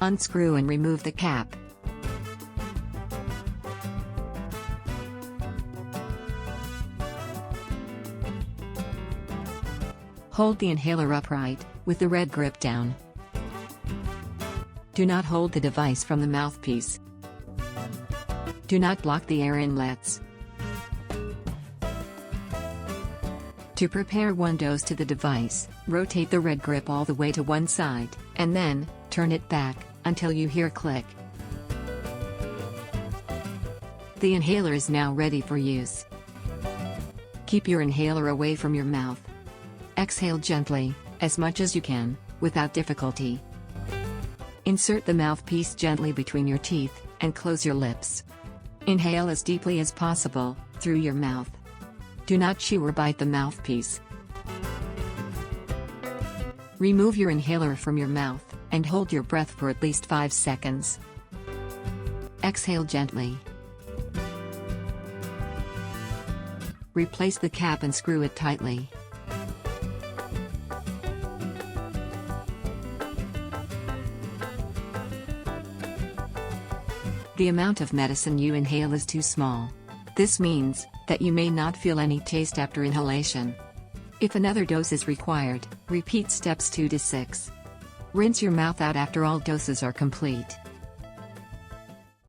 Unscrew and remove the cap. Hold the inhaler upright, with the red grip down. Do not hold the device from the mouthpiece. Do not block the air inlets. To prepare one dose to the device, rotate the red grip all the way to one side, and then, turn it back, until you hear click. The inhaler is now ready for use. Keep your inhaler away from your mouth. Exhale gently, as much as you can, without difficulty. Insert the mouthpiece gently between your teeth, and close your lips. Inhale as deeply as possible, through your mouth. Do not chew or bite the mouthpiece. Remove your inhaler from your mouth, and hold your breath for at least 5 seconds. Exhale gently. Replace the cap and screw it tightly. The amount of medicine you inhale is too small. This means that you may not feel any taste after inhalation. If another dose is required, repeat steps 2 to 6. Rinse your mouth out after all doses are complete.